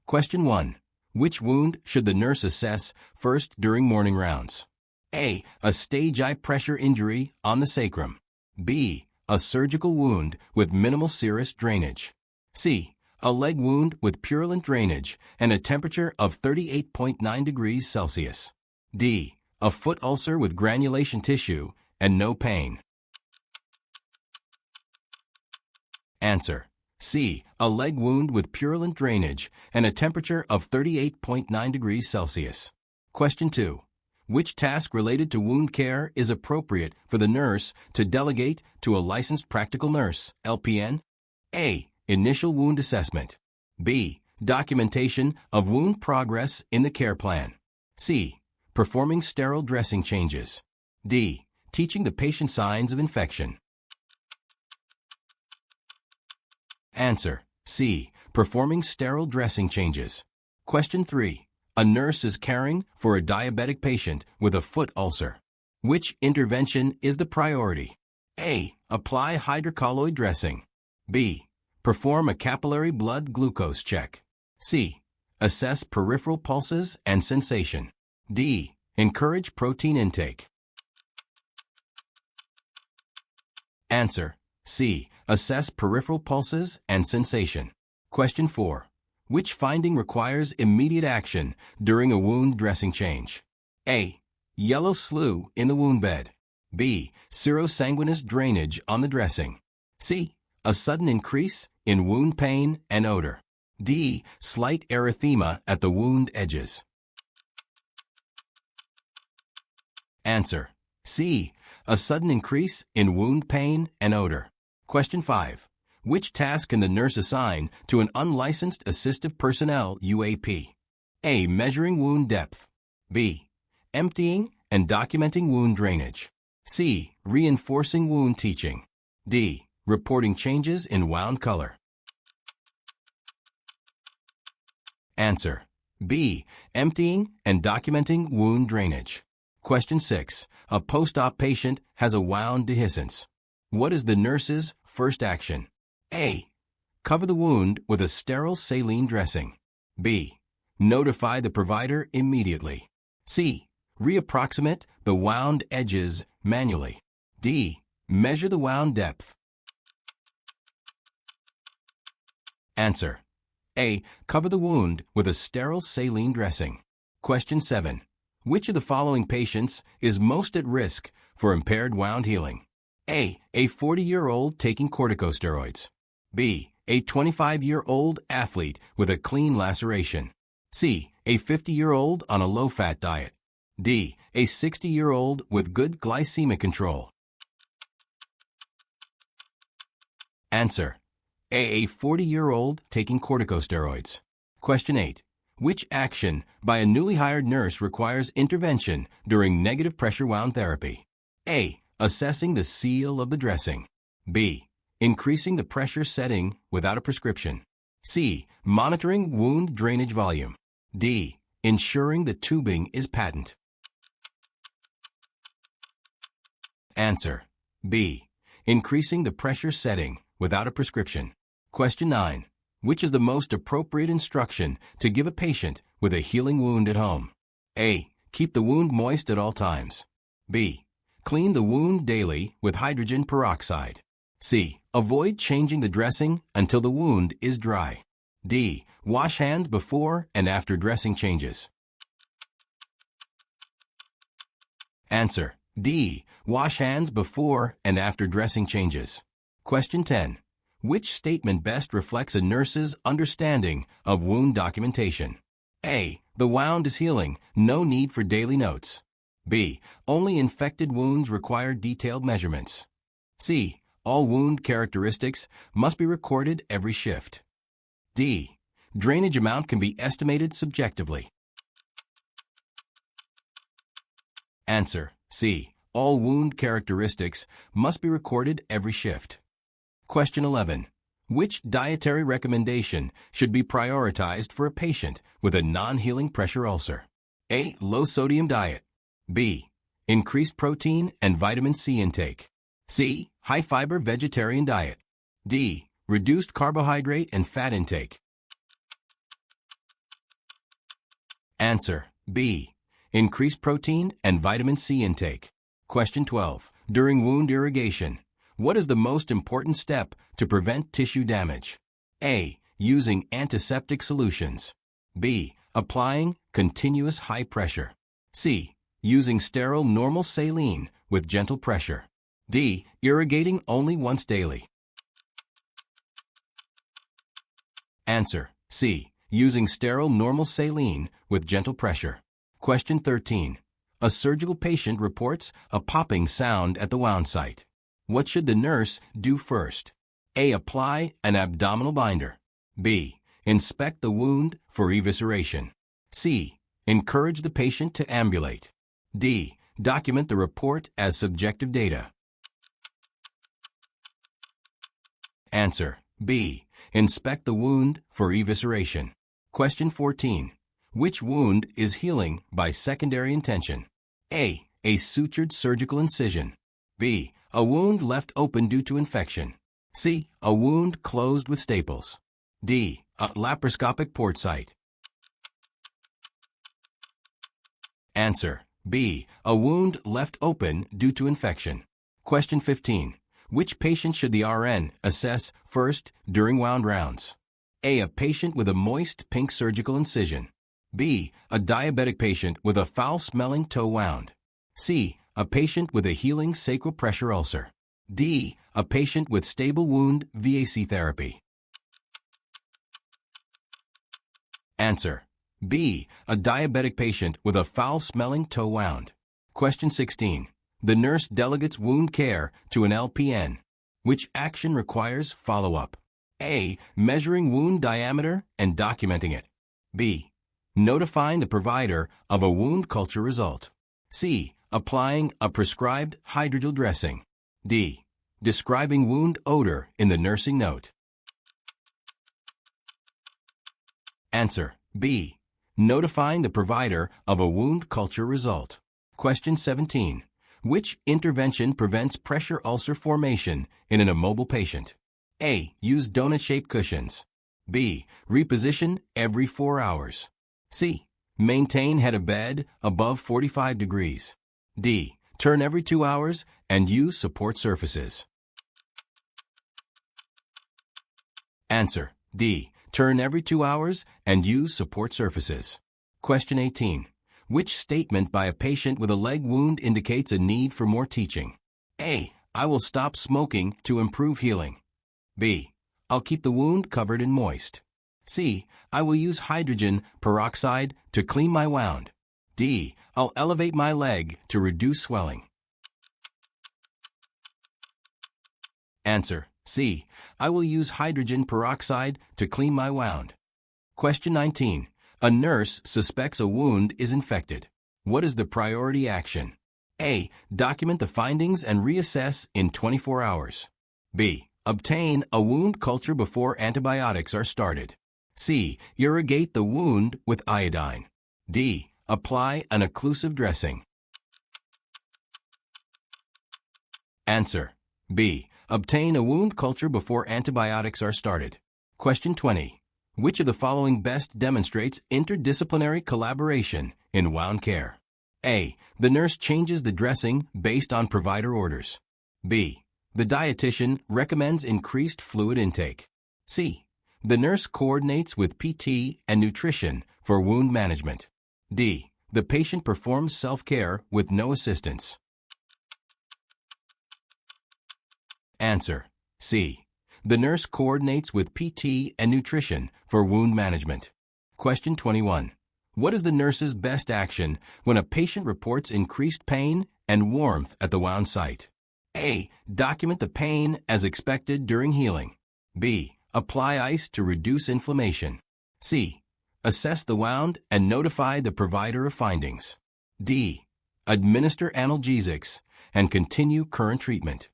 Question 1. Which wound should the nurse assess first during morning rounds? A. A stage eye pressure injury on the sacrum. B. A surgical wound with minimal serous drainage. C. A leg wound with purulent drainage and a temperature of 38.9 degrees Celsius. D. A foot ulcer with granulation tissue and no pain. Answer. C. A leg wound with purulent drainage and a temperature of 38.9 degrees Celsius. Question 2. Which task related to wound care is appropriate for the nurse to delegate to a licensed practical nurse, LPN? A. Initial wound assessment. B. Documentation of wound progress in the care plan. C. Performing sterile dressing changes. D. Teaching the patient signs of infection. Answer. C. Performing sterile dressing changes. Question 3. A nurse is caring for a diabetic patient with a foot ulcer. Which intervention is the priority? A. Apply hydrocolloid dressing. B. Perform a capillary blood glucose check. C. Assess peripheral pulses and sensation. D. Encourage protein intake. Answer. C. Assess peripheral pulses and sensation. Question 4. Which finding requires immediate action during a wound dressing change? A. Yellow slough in the wound bed. B. Serosanguinous drainage on the dressing. C. A sudden increase in wound pain and odor. D. Slight erythema at the wound edges. Answer. C. A sudden increase in wound pain and odor. Question 5. Which task can the nurse assign to an unlicensed assistive personnel UAP? A. Measuring wound depth. B. Emptying and documenting wound drainage. C. Reinforcing wound teaching. D. Reporting changes in wound color. Answer. B. Emptying and documenting wound drainage. Question 6. A post-op patient has a wound dehiscence. What is the nurse's first action? A. Cover the wound with a sterile saline dressing. B. Notify the provider immediately. C. Reapproximate the wound edges manually. D. Measure the wound depth. Answer. A. Cover the wound with a sterile saline dressing. Question 7. Which of the following patients is most at risk for impaired wound healing? A. A 40-year-old taking corticosteroids. B. A 25-year-old athlete with a clean laceration. C. A 50-year-old on a low-fat diet. D. A 60-year-old with good glycemic control. Answer. A 40-year-old taking corticosteroids. Question 8. Which action by a newly hired nurse requires intervention during negative pressure wound therapy? A. Assessing the seal of the dressing. B. Increasing the pressure setting without a prescription. C. Monitoring wound drainage volume. D. Ensuring the tubing is patent. Answer. B. Increasing the pressure setting without a prescription. Question 9. Which is the most appropriate instruction to give a patient with a healing wound at home? A. Keep the wound moist at all times. B. Clean the wound daily with hydrogen peroxide. C. Avoid changing the dressing until the wound is dry. D. Wash hands before and after dressing changes. Answer. D. Wash hands before and after dressing changes. Question 10. Which statement best reflects a nurse's understanding of wound documentation? A. The wound is healing, no need for daily notes. B. Only infected wounds require detailed measurements. C. All wound characteristics must be recorded every shift. D. Drainage amount can be estimated subjectively. Answer. C. All wound characteristics must be recorded every shift. Question 11. Which dietary recommendation should be prioritized for a patient with a non-healing pressure ulcer? A. Low-sodium diet. B. Increased protein and vitamin C intake. C. High-fiber vegetarian diet. D. Reduced carbohydrate and fat intake. Answer: B. Increase protein and vitamin C intake. Question 12. During wound irrigation, what is the most important step to prevent tissue damage? A. Using antiseptic solutions. B. Applying continuous high pressure. C. Using sterile normal saline with gentle pressure. D. Irrigating only once daily. Answer: C. Using sterile normal saline with gentle pressure. Question 13. A surgical patient reports a popping sound at the wound site. What should the nurse do first? A. Apply an abdominal binder. B. Inspect the wound for evisceration. C. Encourage the patient to ambulate. D. Document the report as subjective data. Answer: B. Inspect the wound for evisceration. Question 14. Which wound is healing by secondary intention? A. A sutured surgical incision. B. A wound left open due to infection. C. A wound closed with staples. D. A laparoscopic port site. Answer: B. A wound left open due to infection. Question 15. Which patient should the RN assess first during wound rounds? A. A patient with a moist pink surgical incision. B. A diabetic patient with a foul-smelling toe wound. C. A patient with a healing sacral pressure ulcer. D. A patient with stable wound VAC therapy. Answer: B. A diabetic patient with a foul-smelling toe wound. Question 16. The nurse delegates wound care to an LPN. Which action requires follow-up? A. Measuring wound diameter and documenting it. B. Notifying the provider of a wound culture result. C. Applying a prescribed hydrogel dressing. D. Describing wound odor in the nursing note. Answer: B. Notifying the provider of a wound culture result. Question 17. Which intervention prevents pressure ulcer formation in an immobile patient? A. Use donut-shaped cushions. B. Reposition every 4 hours. C. Maintain head of bed above 45 degrees. D. Turn every 2 hours and use support surfaces. Answer: D. Turn every 2 hours and use support surfaces. Question 18. Which statement by a patient with a leg wound indicates a need for more teaching? A. I will stop smoking to improve healing. B. I'll keep the wound covered and moist. C. I will use hydrogen peroxide to clean my wound. D. I'll elevate my leg to reduce swelling. Answer: C. I will use hydrogen peroxide to clean my wound. Question 19. A nurse suspects a wound is infected. What is the priority action? A. Document the findings and reassess in 24 hours. B. Obtain a wound culture before antibiotics are started. C. Irrigate the wound with iodine. D. Apply an occlusive dressing. Answer: B. Obtain a wound culture before antibiotics are started. Question 20. Which of the following best demonstrates interdisciplinary collaboration in wound care? A. The nurse changes the dressing based on provider orders. B. The dietitian recommends increased fluid intake. C. The nurse coordinates with PT and nutrition for wound management. D. The patient performs self-care with no assistance. Answer: C. The nurse coordinates with PT and nutrition for wound management. Question 21. What is the nurse's best action when a patient reports increased pain and warmth at the wound site? A. Document the pain as expected during healing. B. Apply ice to reduce inflammation. C. Assess the wound and notify the provider of findings. D. Administer analgesics and continue current treatment.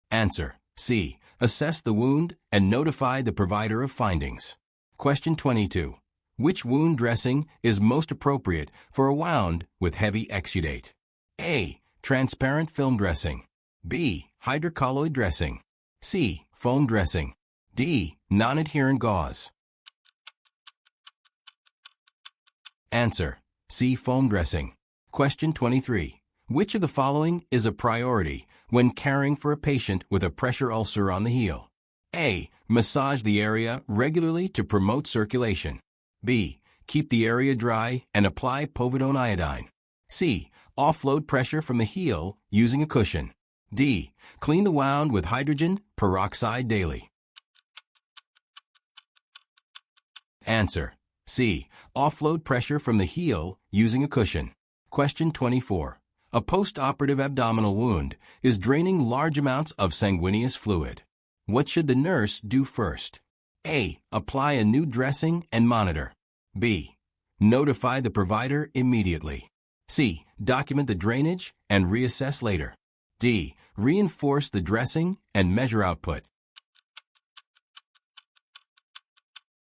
Answer: C. Assess the wound and notify the provider of findings. Question 22. Which wound dressing is most appropriate for a wound with heavy exudate? A. Transparent film dressing. B. Hydrocolloid dressing. C. Foam dressing. D. Non-adherent gauze. Answer: C. Foam dressing. Question 23. Which of the following is a priority when caring for a patient with a pressure ulcer on the heel? A. Massage the area regularly to promote circulation. B. Keep the area dry and apply povidone iodine. C. Offload pressure from the heel using a cushion. D. Clean the wound with hydrogen peroxide daily. Answer: C. Offload pressure from the heel using a cushion. Question 24. A post-operative abdominal wound is draining large amounts of sanguineous fluid. What should the nurse do first? A. Apply a new dressing and monitor. B. Notify the provider immediately. C. Document the drainage and reassess later. D. Reinforce the dressing and measure output.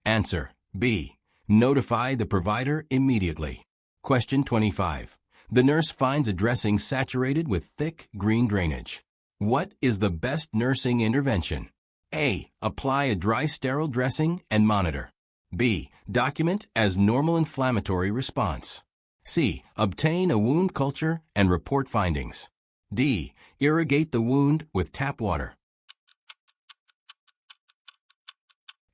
Answer: B. Notify the provider immediately. Question 25. The nurse finds a dressing saturated with thick green drainage. What is the best nursing intervention? A. Apply a dry sterile dressing and monitor. B. Document as normal inflammatory response. C. Obtain a wound culture and report findings. D. Irrigate the wound with tap water.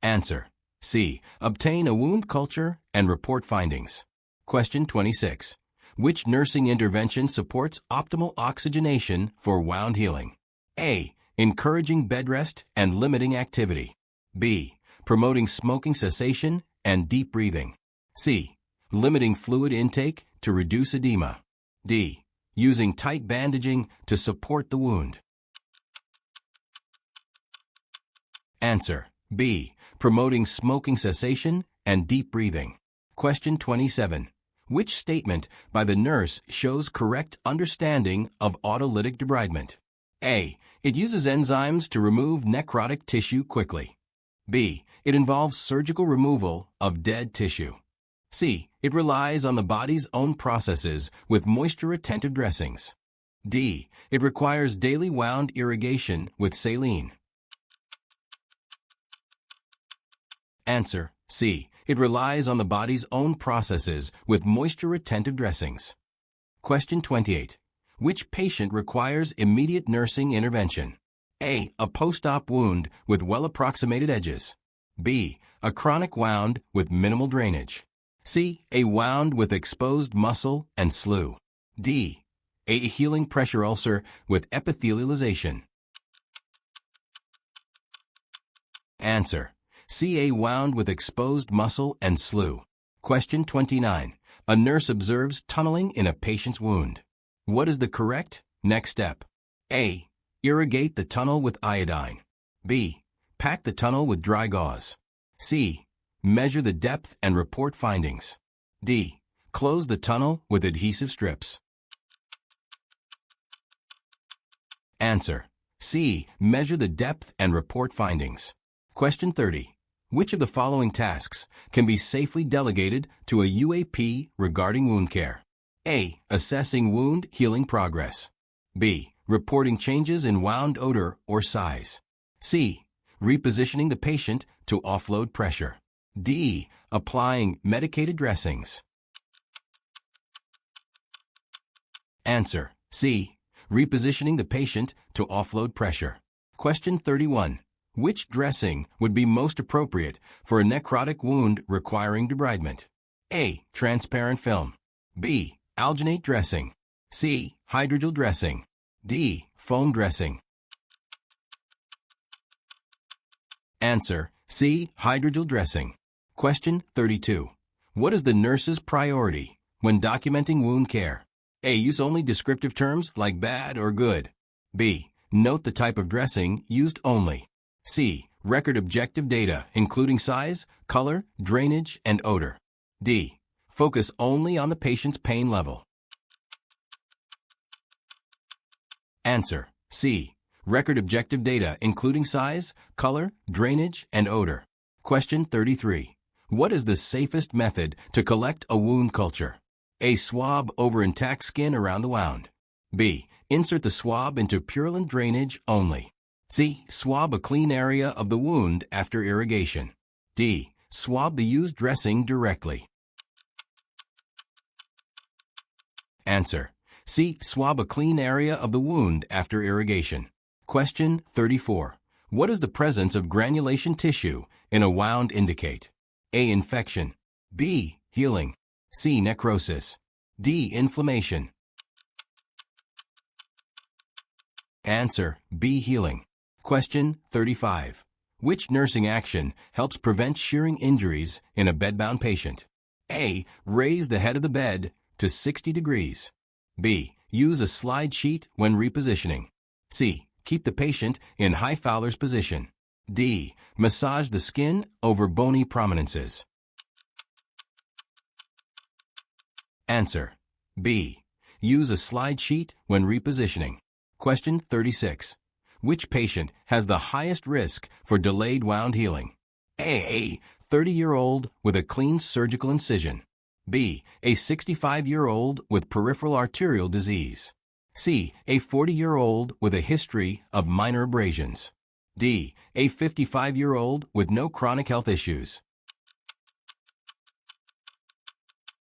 Answer: C. Obtain a wound culture and report findings. Question 26. Which nursing intervention supports optimal oxygenation for wound healing? A. Encouraging bed rest and limiting activity. B. Promoting smoking cessation and deep breathing. C. Limiting fluid intake to reduce edema. D. Using tight bandaging to support the wound. Answer: B. Promoting smoking cessation and deep breathing. Question 27. Which statement by the nurse shows correct understanding of autolytic debridement? A. It uses enzymes to remove necrotic tissue quickly. B. It involves surgical removal of dead tissue. C. It relies on the body's own processes with moisture-retentive dressings. D. It requires daily wound irrigation with saline. Answer: C. It relies on the body's own processes with moisture-retentive dressings. Question 28. Which patient requires immediate nursing intervention? A. A post-op wound with well-approximated edges. B. A chronic wound with minimal drainage. C. A wound with exposed muscle and slough. D. A healing pressure ulcer with epithelialization. Answer: C. A wound with exposed muscle and slough. Question 29. A nurse observes tunneling in a patient's wound. What is the correct next step? A. Irrigate the tunnel with iodine. B. Pack the tunnel with dry gauze. C. Measure the depth and report findings. D. Close the tunnel with adhesive strips. Answer: C. Measure the depth and report findings. Question 30. Which of the following tasks can be safely delegated to a UAP regarding wound care? A. Assessing wound healing progress. B. Reporting changes in wound odor or size. C. Repositioning the patient to offload pressure. D. Applying medicated dressings. Answer: C. Repositioning the patient to offload pressure. Question 31. Which dressing would be most appropriate for a necrotic wound requiring debridement? A. Transparent film. B. Alginate dressing. C. Hydrogel dressing. D. Foam dressing. Answer: C. Hydrogel dressing. Question 32. What is the nurse's priority when documenting wound care? A. Use only descriptive terms like bad or good. B. Note the type of dressing used only. C. Record objective data including size, color, drainage, and odor. D. Focus only on the patient's pain level. Answer: C. Record objective data including size, color, drainage, and odor. Question 33. What is the safest method to collect a wound culture? A. Swab over intact skin around the wound. B. Insert the swab into purulent drainage only. C. Swab a clean area of the wound after irrigation. D. Swab the used dressing directly. Answer. C. Swab a clean area of the wound after irrigation. Question 34. What does the presence of granulation tissue in a wound indicate? A. Infection. B. Healing. C. Necrosis. D. Inflammation. Answer. B. Healing. Question 35. Which nursing action helps prevent shearing injuries in a bedbound patient? A. Raise the head of the bed to 60 degrees. B. Use a slide sheet when repositioning. C. Keep the patient in high Fowler's position. D. Massage the skin over bony prominences. Answer. B. Use a slide sheet when repositioning. Question 36. Which patient has the highest risk for delayed wound healing? A. 30-year-old with a clean surgical incision. B. A 65-year-old with peripheral arterial disease. C. A 40-year-old with a history of minor abrasions. D. A 55-year-old with no chronic health issues.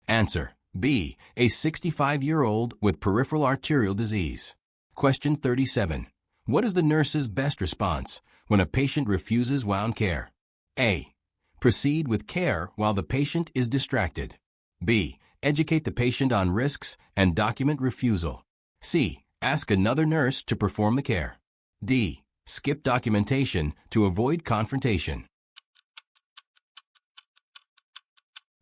Answer. B. A 65-year-old with peripheral arterial disease. Question 37. What is the nurse's best response when a patient refuses wound care? A. Proceed with care while the patient is distracted. B. Educate the patient on risks and document refusal. C. Ask another nurse to perform the care. D. Skip documentation to avoid confrontation.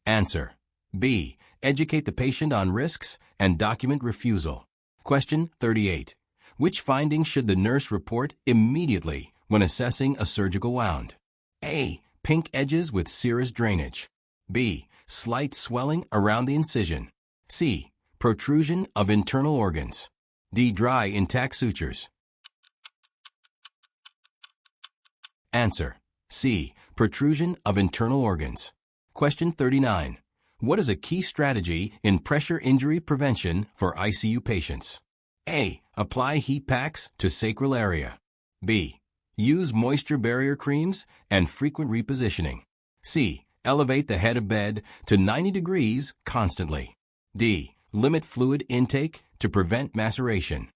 Answer. B. Educate the patient on risks and document refusal. Question 38. Which findings should the nurse report immediately when assessing a surgical wound? A. Pink edges with serous drainage. B. Slight swelling around the incision. C. Protrusion of internal organs. D. Dry intact sutures. Answer. C. Protrusion of internal organs. Question 39. What is a key strategy in pressure injury prevention for ICU patients? A. Apply heat packs to sacral area. B. Use moisture barrier creams and frequent repositioning. C. Elevate the head of bed to 90 degrees constantly. D. Limit fluid intake to prevent maceration.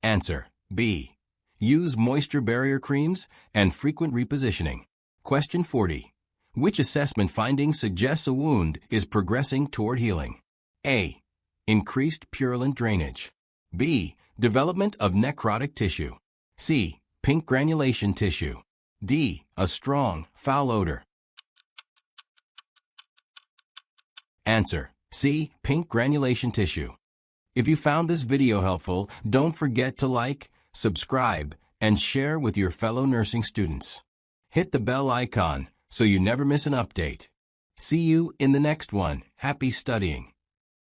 Answer. B. Use moisture barrier creams and frequent repositioning. Question 40. Which assessment finding suggests a wound is progressing toward healing? A. Increased purulent drainage. B. Development of necrotic tissue. C. Pink granulation tissue. D. A strong, foul odor. Answer. C. Pink granulation tissue. If you found this video helpful, don't forget to like, subscribe, and share with your fellow nursing students. Hit the bell icon so you never miss an update. See you in the next one. Happy studying.